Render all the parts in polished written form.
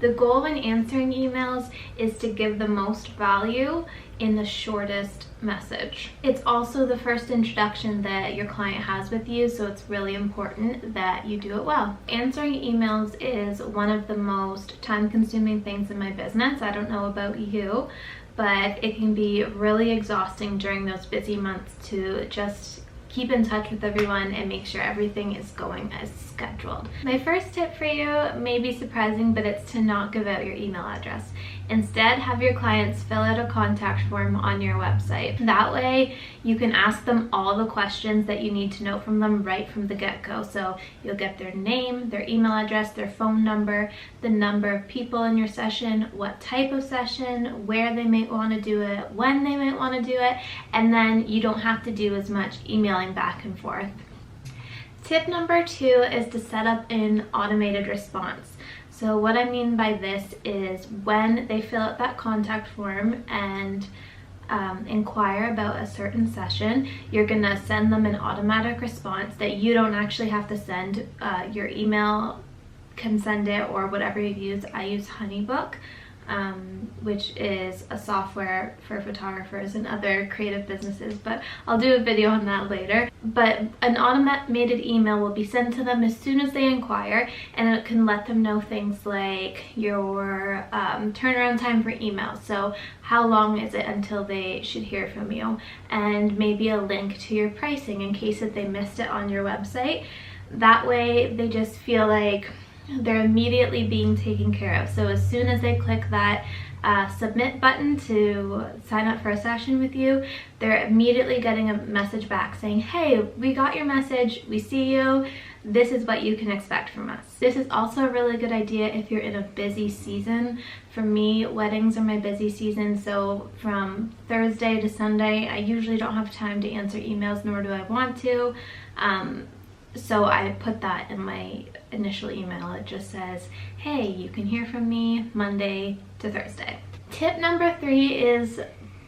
The goal in answering emails is to give the most value in the shortest message. It's also the first introduction that your client has with you, so it's really important that you do it well. Answering emails is one of the most time-consuming things in my business. I don't know about you, but it can be really exhausting during those busy months to just keep in touch with everyone and make sure everything is going as scheduled. My first tip for you may be surprising, but it's to not give out your email address. Instead, have your clients fill out a contact form on your website. That way, you can ask them all the questions that you need to know from them right from the get-go. So you'll get their name, their email address, their phone number, the number of people in your session, what type of session, where they might want to do it, when they might want to do it, and then you don't have to do as much emailing back and forth. Tip number 2 is to set up an automated response. So what I mean by this is when they fill out that contact form and inquire about a certain session, you're gonna send them an automatic response that you don't actually have to send. Your email can send it, or whatever you use. I use HoneyBook, which is a software for photographers and other creative businesses, but I'll do a video on that later. But an automated email will be sent to them as soon as they inquire, and it can let them know things like your turnaround time for emails. So how long is it until they should hear from you, and maybe a link to your pricing in case that they missed it on your website. That way they just feel like they're immediately being taken care of. So as soon as they click that submit button to sign up for a session with you, they're immediately getting a message back saying, hey, we got your message, we see you, this is what you can expect from us. This is also a really good idea if you're in a busy season. For me, weddings are my busy season, so from Thursday to Sunday, I usually don't have time to answer emails, nor do I want to. So I put that in my initial email. It just says, hey, you can hear from me Monday to Thursday. Tip number 3 is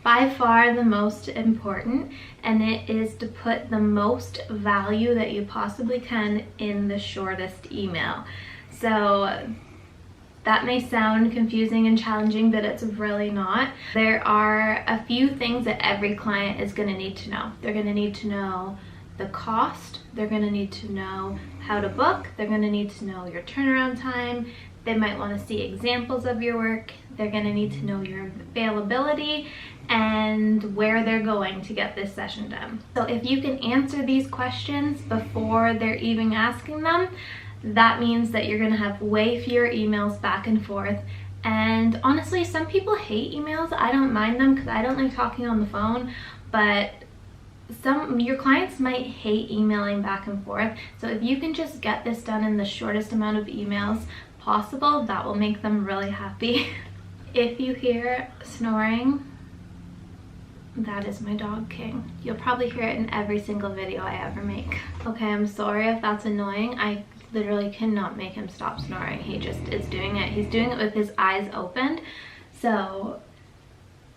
by far the most important, and it is to put the most value that you possibly can in the shortest email. So that may sound confusing and challenging, but it's really not. There are a few things that every client is going to need to know. They're going to need to know the cost, they're going to need to know how to book, they're going to need to know your turnaround time, they might want to see examples of your work, they're going to need to know your availability and where they're going to get this session done. So if you can answer these questions before they're even asking them, that means that you're going to have way fewer emails back and forth. And honestly, some people hate emails. I don't mind them because I don't like talking on the phone, but your clients might hate emailing back and forth. So if you can just get this done in the shortest amount of emails possible, that will make them really happy. If you hear snoring, that is my dog King. You'll probably hear it in every single video I ever make. Okay, I'm sorry if that's annoying. I literally cannot make him stop snoring. He just is doing it. He's doing it with his eyes opened. So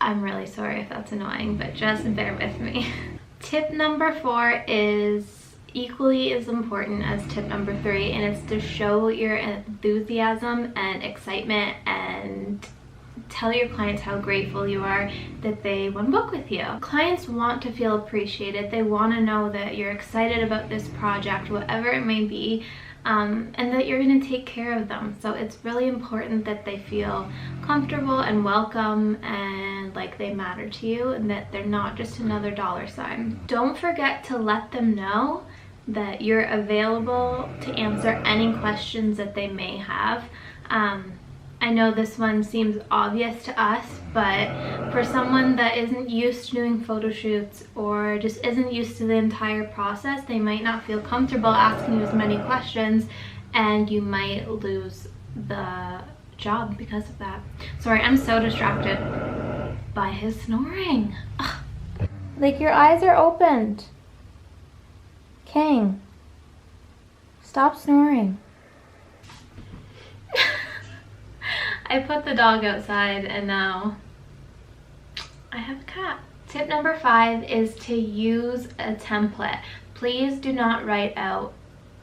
I'm really sorry if that's annoying, but just bear with me. Tip number 4 is equally as important as tip number 3, and it's to show your enthusiasm and excitement and tell your clients how grateful you are that they want to book with you. Clients want to feel appreciated. They want to know that you're excited about this project, whatever it may be, and that you're going to take care of them. So it's really important that they feel comfortable and welcome and like they matter to you, and that they're not just another dollar sign. Don't forget to let them know that you're available to answer any questions that they may have. I know this one seems obvious to us, but for someone that isn't used to doing photo shoots or just isn't used to the entire process, they might not feel comfortable asking you as many questions, and you might lose the job because of that. Sorry, I'm so distracted by his snoring. Ugh. Like, your eyes are opened. King, stop snoring. I put the dog outside and now I have a cat. Tip number 5 is to use a template. Please do not write out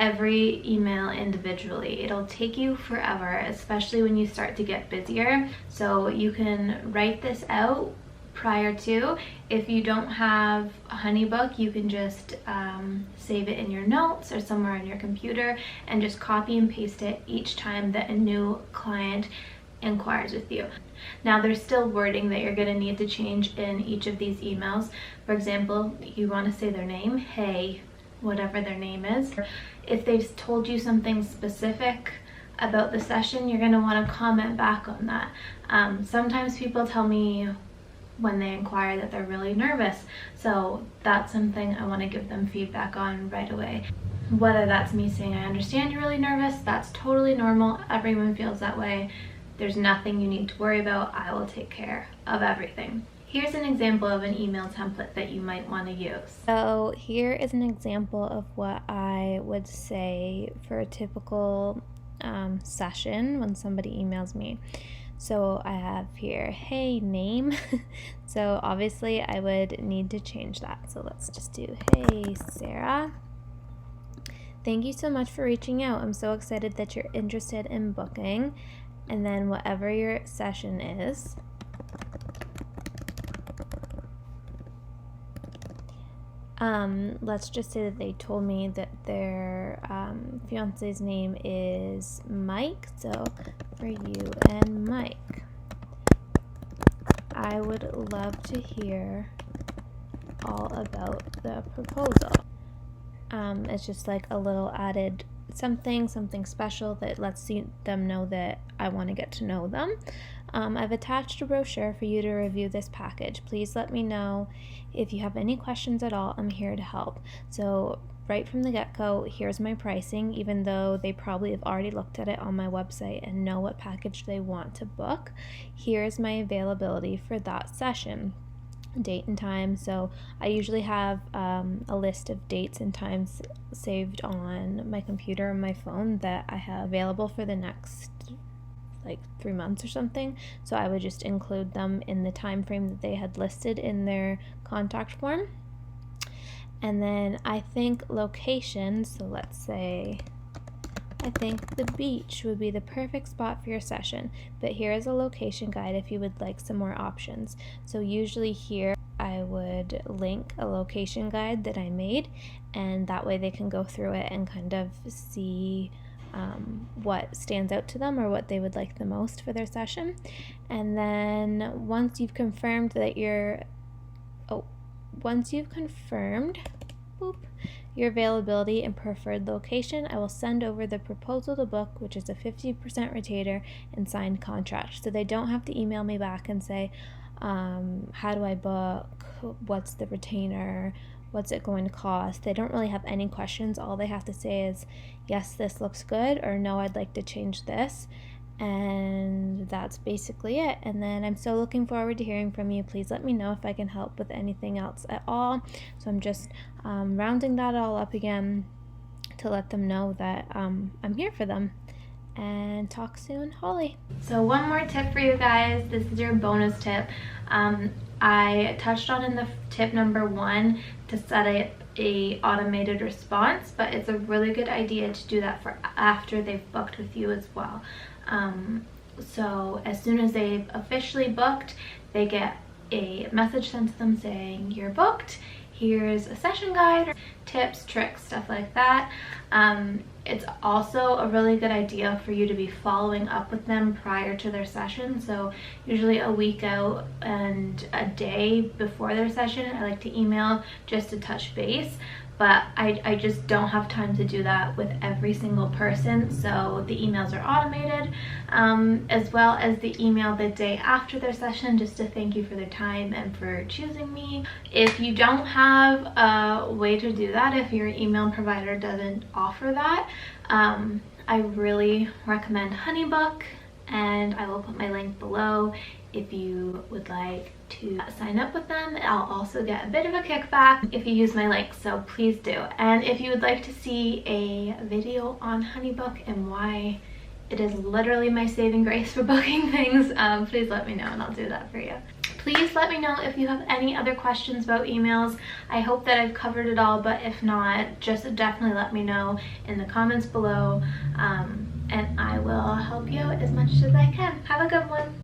every email individually. It'll take you forever, especially when you start to get busier. So you can write this out prior to. If you don't have a HoneyBook, you can just save it in your notes or somewhere on your computer and just copy and paste it each time that a new client inquires with you. Now there's still wording that you're going to need to change in each of these emails. For example, you want to say their name, hey, whatever their name is. If they've told you something specific about the session, you're going to want to comment back on that. Sometimes people tell me when they inquire that they're really nervous, so that's something I want to give them feedback on right away. Whether that's me saying, I understand you're really nervous, that's totally normal, everyone feels that way. There's nothing you need to worry about. I will take care of everything. Here's an example of an email template that you might want to use. So here is an example of what I would say for a typical session when somebody emails me. So I have here, hey, name. So obviously I would need to change that. So let's just do, hey, Sarah. Thank you so much for reaching out. I'm so excited that you're interested in booking. And then whatever your session is. Let's just say that they told me that their fiance's name is Mike. So for you and Mike, I would love to hear all about the proposal. It's just like a little added something special that lets them know that I want to get to know them. I've attached a brochure for you to review this package. Please let me know if you have any questions at all. I'm here to help. So right from the get-go, here's my pricing, even though they probably have already looked at it on my website and know what package they want to book. Here's my availability for that session, date and time. So I usually have a list of dates and times saved on my computer and my phone that I have available for the next like 3 months or something. So I would just include them in the time frame that they had listed in their contact form. And then I think location, so let's say I think the beach would be the perfect spot for your session, but here is a location guide if you would like some more options. So usually here I would link a location guide that I made, and that way they can go through it and kind of see what stands out to them or what they would like the most for their session. And then once you've confirmed that your availability and preferred location, I will send over the proposal to book, which is a 50% retainer and signed contract. So they don't have to email me back and say, how do I book? What's the retainer? What's it going to cost? They don't really have any questions. All they have to say is, yes, this looks good, or no, I'd like to change this. And that's basically it. And then I'm so looking forward to hearing from you. Please let me know if I can help with anything else at all. So I'm just rounding that all up again to let them know that I'm here for them. And talk soon, Holly. So one more tip for you guys. This is your bonus tip. I touched on in the tip number 1 to set up a automated response, but it's a really good idea to do that for after they've booked with you as well. So as soon as they've officially booked, they get a message sent to them saying, you're booked, here's a session guide, tips, tricks, stuff like that. It's also a really good idea for you to be following up with them prior to their session. So usually a week out and a day before their session, I like to email just to touch base. But I just don't have time to do that with every single person, so the emails are automated, as well as the email the day after their session just to thank you for their time and for choosing me. If you don't have a way to do that, if your email provider doesn't offer that, I really recommend HoneyBook, and I will put my link below if you would like to sign up with them. I'll also get a bit of a kickback if you use my link, so please do. And if you would like to see a video on HoneyBook and why it is literally my saving grace for booking things, please let me know and I'll do that for you. Please let me know if you have any other questions about emails. I hope that I've covered it all, but if not, just definitely let me know in the comments below, and I will help you out as much as I can. Have a good one.